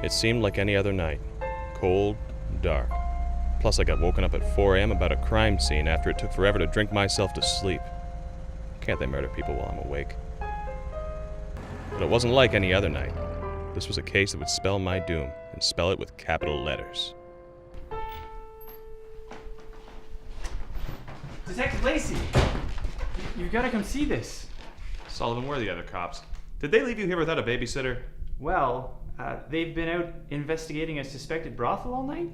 It seemed like any other night. Cold, dark. Plus I got woken up at 4 a.m. about a crime scene after it took forever to drink myself to sleep. Can't they murder people while I'm awake? But it wasn't like any other night. This was a case that would spell my doom, and spell it with capital letters. Detective Lacey! You've got to come see this. Sullivan, where are the other cops? Did they leave you here without a babysitter? Well, they've been out investigating a suspected brothel all night?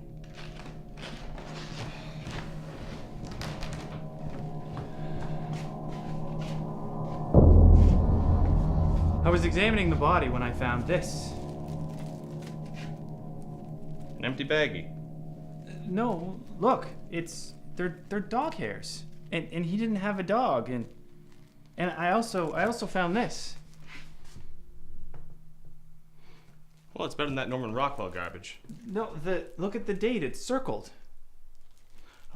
I was examining the body when I found this. An empty baggie. No, look, they're dog hairs. And he didn't have a dog, and I also found this. Well, it's better than that Norman Rockwell garbage. No, look at the date, it's circled.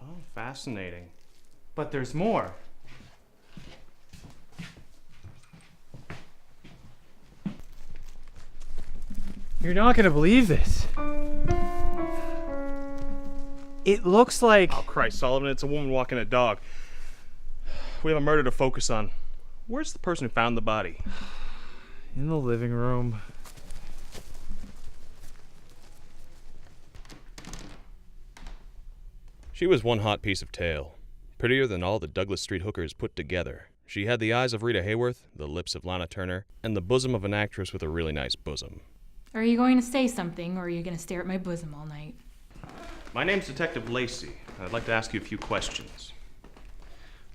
Oh, fascinating. But there's more. You're not gonna believe this. It looks like... Oh, Christ, Sullivan, it's a woman walking a dog. We have a murder to focus on. Where's the person who found the body? In the living room. She was one hot piece of tail. Prettier than all the Douglas Street hookers put together. She had the eyes of Rita Hayworth, the lips of Lana Turner, and the bosom of an actress with a really nice bosom. Are you going to say something, or are you going to stare at my bosom all night? My name's Detective Lacey. I'd like to ask you a few questions.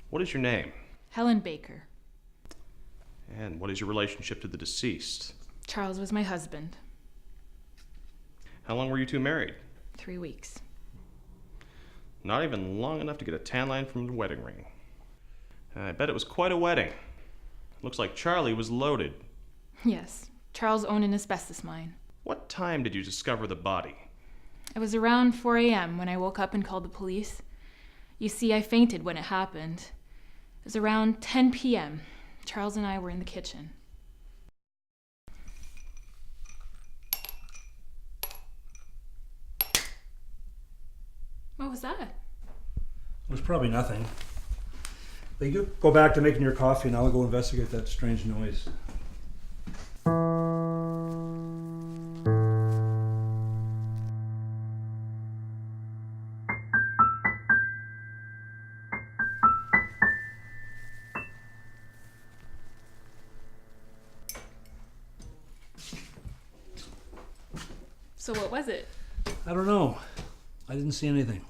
What is your name? Helen Baker. And what is your relationship to the deceased? Charles was my husband. How long were you two married? 3 weeks. Not even long enough to get a tan line from the wedding ring. I bet it was quite a wedding. Looks like Charlie was loaded. Yes, Charles owned an asbestos mine. What time did you discover the body? It was around 4 a.m. when I woke up and called the police. You see, I fainted when it happened. It was around 10 p.m. Charles and I were in the kitchen. What was that? It was probably nothing. But you go back to making your coffee and I'll go investigate that strange noise. So what was it? I don't know. I didn't see anything.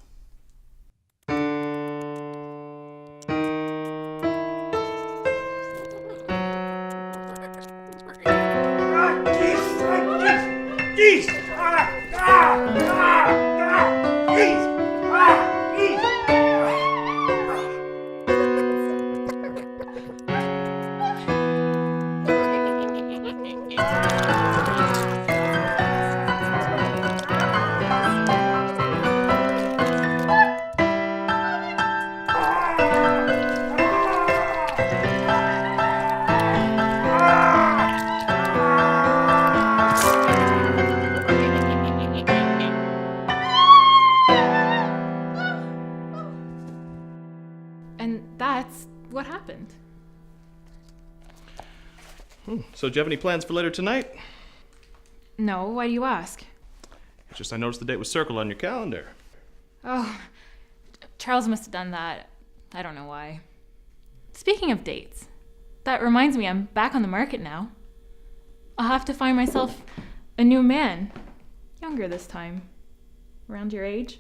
What happened? So do you have any plans for later tonight? No, why do you ask? It's just I noticed the date was circled on your calendar. Oh, Charles must have done that. I don't know why. Speaking of dates, that reminds me I'm back on the market now. I'll have to find myself a new man. Younger this time. Around your age.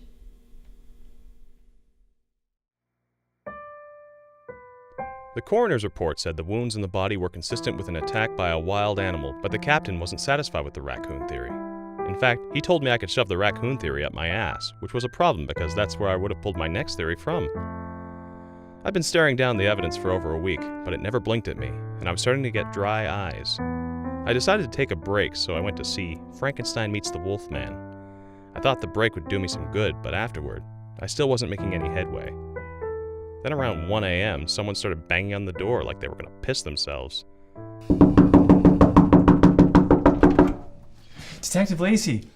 The coroner's report said the wounds in the body were consistent with an attack by a wild animal, but the captain wasn't satisfied with the raccoon theory. In fact, he told me I could shove the raccoon theory up my ass, which was a problem because that's where I would have pulled my next theory from. I've been staring down the evidence for over a week, but it never blinked at me, and I was starting to get dry eyes. I decided to take a break, so I went to see Frankenstein Meets the Wolfman. I thought the break would do me some good, but afterward, I still wasn't making any headway. Then around 1 a.m., someone started banging on the door like they were going to piss themselves. Detective Lacey,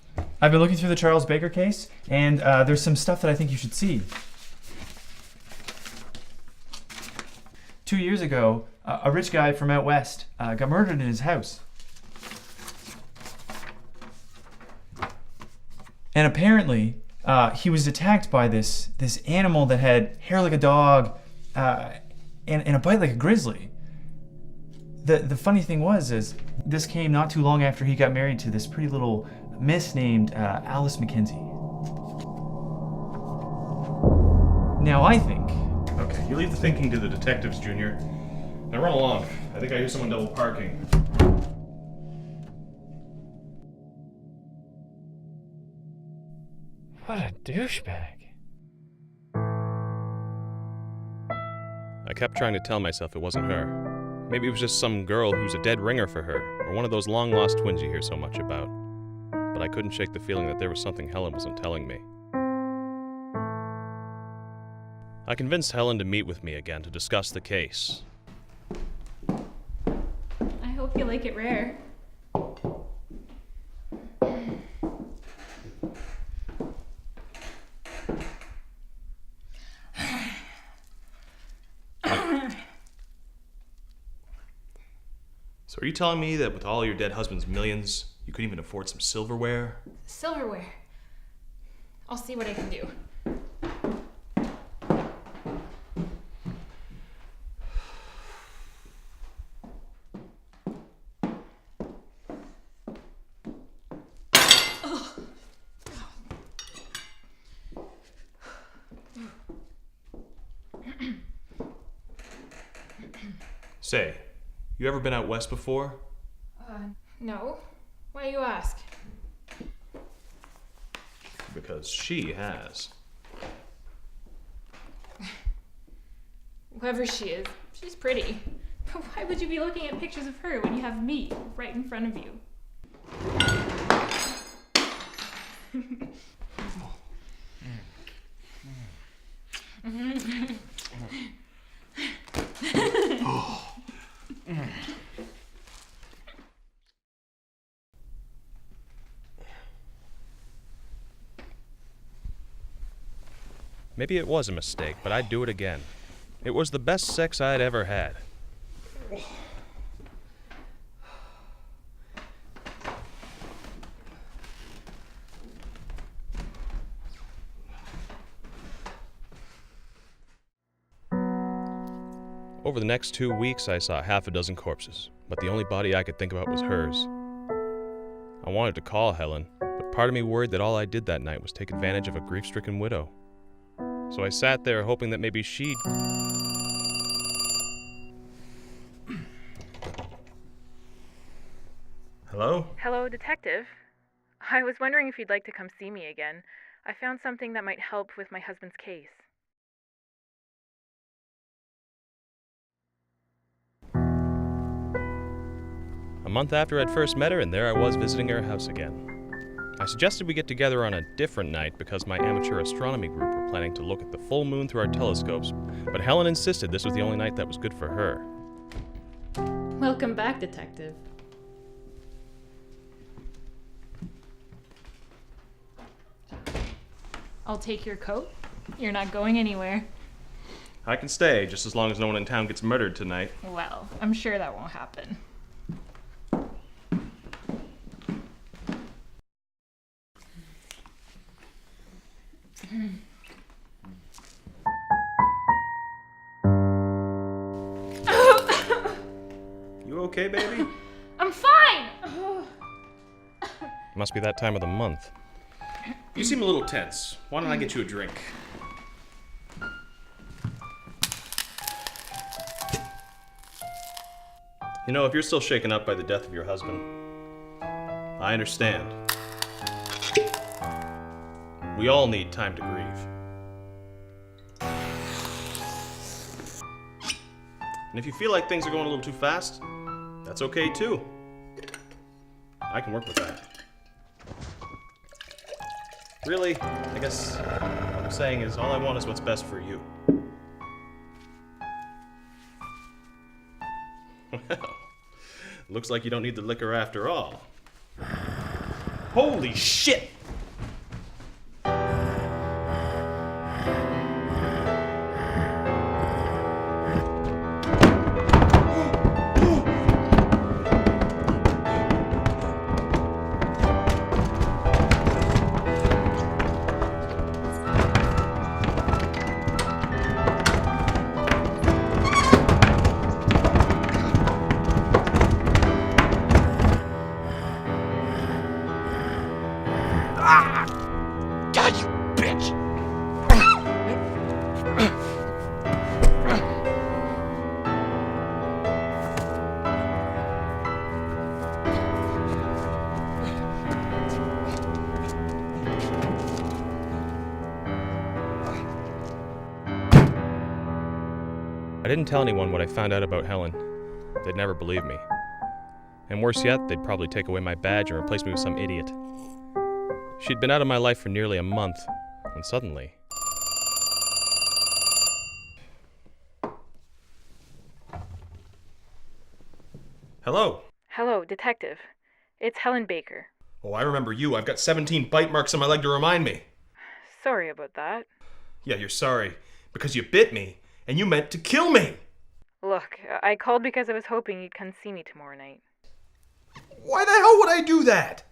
I've been looking through the Charles Baker case, and there's some stuff that I think you should see. 2 years ago, a rich guy from out west got murdered in his house. And apparently, he was attacked by this animal that had hair like a dog and a bite like a grizzly. The funny thing is this came not too long after he got married to this pretty little miss named Alice Mackenzie. Now I think... Okay, you leave the thinking to the detectives, Junior. Now run along. I think I hear someone double parking. What a douchebag. I kept trying to tell myself it wasn't her. Maybe it was just some girl who's a dead ringer for her, or one of those long-lost twins you hear so much about. But I couldn't shake the feeling that there was something Helen wasn't telling me. I convinced Helen to meet with me again to discuss the case. I hope you like it rare. So are you telling me that with all your dead husband's millions, you couldn't even afford some silverware? Silverware. I'll see what I can do. Say, you ever been out west before? No. Why you ask? Because she has. Whoever she is, she's pretty. But why would you be looking at pictures of her when you have me right in front of you? Maybe it was a mistake, but I'd do it again. It was the best sex I'd ever had. Over the next 2 weeks, I saw half a dozen corpses, but the only body I could think about was hers. I wanted to call Helen, but part of me worried that all I did that night was take advantage of a grief-stricken widow. So I sat there hoping that maybe she'd... Hello? Hello, Detective. I was wondering if you'd like to come see me again. I found something that might help with my husband's case. A month after I'd first met her, and there I was visiting her house again. I suggested we get together on a different night because my amateur astronomy group were planning to look at the full moon through our telescopes, but Helen insisted this was the only night that was good for her. Welcome back, Detective. I'll take your coat. You're not going anywhere. I can stay, just as long as no one in town gets murdered tonight. Well, I'm sure that won't happen. You okay, baby? I'm fine! Must be that time of the month. You seem a little tense. Why don't I get you a drink? You know, if you're still shaken up by the death of your husband, I understand. We all need time to grieve. And if you feel like things are going a little too fast, that's okay too. I can work with that. Really, I guess what I'm saying is all I want is what's best for you. Well, looks like you don't need the liquor after all. Holy shit! God, you bitch! I didn't tell anyone what I found out about Helen. They'd never believe me. And worse yet, they'd probably take away my badge and replace me with some idiot. She'd been out of my life for nearly a month, when suddenly... Hello. Hello, Detective. It's Helen Baker. Oh, I remember you. I've got 17 bite marks on my leg to remind me. Sorry about that. Yeah, you're sorry. Because you bit me, and you meant to kill me! Look, I called because I was hoping you'd come see me tomorrow night. Why the hell would I do that?